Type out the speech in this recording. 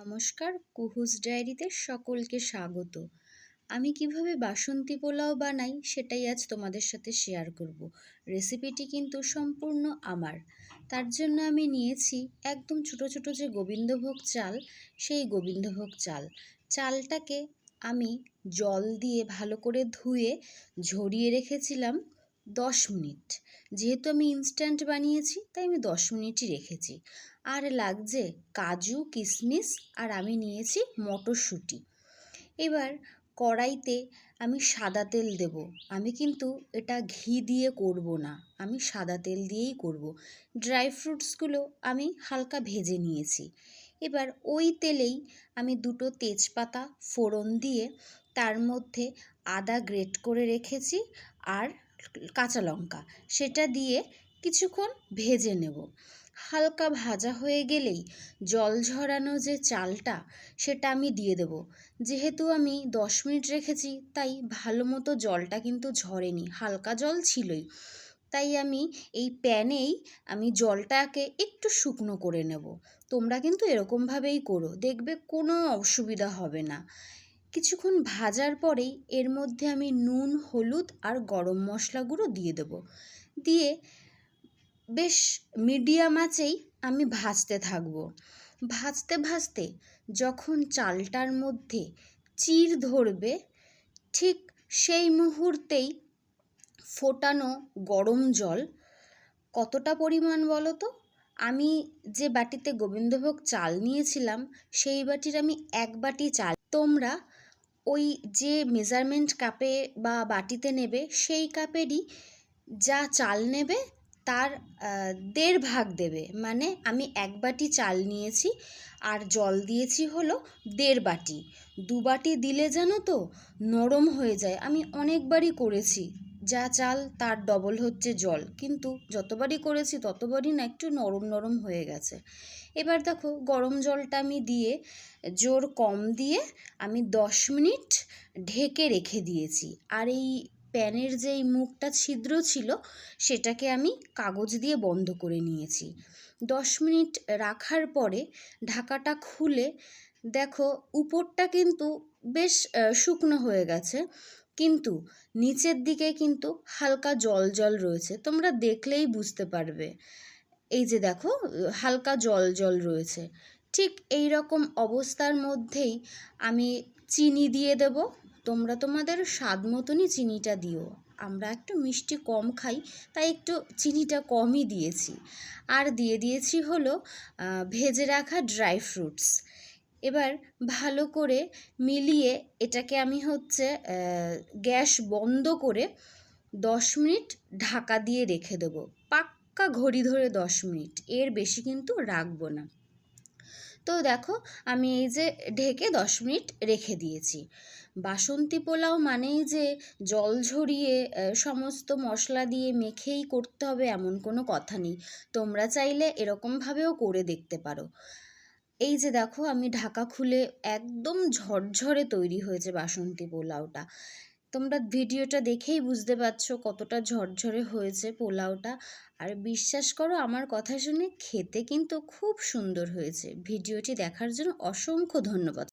নমস্কার, কুহুস ডায়েরিতে সকলকে স্বাগত। আমি কিভাবে বাসন্তী পোলাও বানাই সেটাই আজ তোমাদের সাথে শেয়ার করব। রেসিপিটি কিন্তু সম্পূর্ণ আমার। তার জন্য আমি নিয়েছি একদম ছোট ছোট যে গোবিন্দভোগ চাল, সেই গোবিন্দভোগ চাল। চালটাকে আমি জল দিয়ে ভালো করে ধুয়ে ঝরিয়ে রেখেছিলাম 10 মিনিট। যেহেতু আমি ইনস্ট্যান্ট বানিয়েছি তাই আমি 10 মিনিটই রেখেছি। আর লাগছে কাজু, কিশমিশ, আর আমি নিয়েছি মটরশুঁটি। এবার কড়াইতে আমি সাদা তেল দেব। আমি কিন্তু এটা ঘি দিয়ে করব না, আমি সাদা তেল দিয়েই করব। ড্রাই ফ্রুটসগুলো আমি হালকা ভেজে নিয়েছি। এবার ওই তেলেই আমি 2টো তেজপাতা ফোড়ন দিয়ে তার মধ্যে আদা গ্রেট করে রেখেছি আর কাঁচা লঙ্কা, সেটা দিয়ে কিছুক্ষণ ভেজে নেব। হালকা ভাজা হয়ে গেলেই জল ঝরানো যে চালটা সেটা আমি দিয়ে দেব। যেহেতু আমি 10 মিনিট রেখেছি তাই ভালো মতো জলটা কিন্তু ঝরেনি, হালকা জল ছিলই। তাই আমি এই প্যানেই আমি জলটাকে একটু শুকনো করে নেব। তোমরা কিন্তু এরকমভাবেই করো, দেখবে কোনো অসুবিধা হবে না। কিছুক্ষণ ভাজার পরেই এর মধ্যে আমি নুন, হলুদ আর গরম মশলা গুঁড়ো দিয়ে দেব। দিয়ে বেশ মিডিয়াম আঁচেই আমি ভাজতে থাকবো। ভাজতে ভাজতে যখন চালটার মধ্যে চির ধরবে, ঠিক সেই মুহূর্তেই ফোটানো গরম জল, কতটা পরিমাণ বলো তো? আমি যে বাটিতে গোবিন্দভোগ চাল নিয়েছিলাম সেই বাটির আমি 1 বাটি চাল। তোমরা ওই যে মেজারমেন্ট কাপে বা বাটিতে নেবে সেই কাপেরই যা চাল নেবে তার 1.5 ভাগ দেবে। মানে আমি 1 বাটি চাল নিয়েছি আর জল দিয়েছি হলো 1.5 বাটি। 2 বাটি দিলে জানো তো নরম হয়ে যায়। আমি অনেকবারই করেছি, যা চাল তার ডবল হচ্ছে জল, কিন্তু যতবারই করেছি ততবারই না একটু নরম নরম হয়ে গেছে। এবার দেখো গরম জলটা আমি দিয়ে জোর কম দিয়ে আমি 10 মিনিট ঢেকে রেখে দিয়েছি। আর এই প্যানের যেই মুখটা ছিদ্র ছিল সেটাকে আমি কাগজ দিয়ে বন্ধ করে নিয়েছি। 10 মিনিট রাখার পরে ঢাকাটা খুলে দেখো উপরটা কিন্তু বেশ শুকনো হয়ে গেছে, কিন্তু নিচের দিকে কিন্তু হালকা জল জল রয়েছে। তোমরা দেখলেই বুঝতে পারবে। এই যে দেখো হালকা জল জল রয়েছে। ঠিক এই রকম অবস্থার মধ্যেই আমি চিনি দিয়ে দেব। তোমরা তোমাদের স্বাদ মতনই চিনিটা দিও। আমরা একটু মিষ্টি কম খাই তাই একটু চিনিটা কমই দিয়েছি। আর দিয়ে দিয়েছি হলো ভেজে রাখা ড্রাই ফ্রুটস। এবার ভালো করে মিলিয়ে এটাকে আমি গ্যাস বন্ধ করে 10 মিনিট ঢাকা দিয়ে রেখে দেবো। পাক্কা ঘড়ি ধরে 10 মিনিট, এর বেশি কিন্তু রাখবো না। তো দেখো আমি এই যে ঢেকে 10 মিনিট রেখে দিয়েছি। বাসন্তী পোলাও মানেই যে জল ঝরিয়ে সমস্ত মশলা দিয়ে মেখেই করতে হবে এমন কোনো কথা নেই। তোমরা চাইলে এরকমভাবেও করে দেখতে পারো। এই যে দেখো আমি ঢাকা খুলে একদম ঝরঝরে তৈরি হয়েছে বাসন্তী পোলাওটা। তোমরা ভিডিওটা দেখেই বুঝতে পারছো কতটা ঝরঝরে হয়েছে পোলাওটা। আর বিশ্বাস করো আমার কথা শুনে খেতে কিন্তু খুব সুন্দর হয়েছে। ভিডিওটি দেখার জন্য অসংখ্য ধন্যবাদ।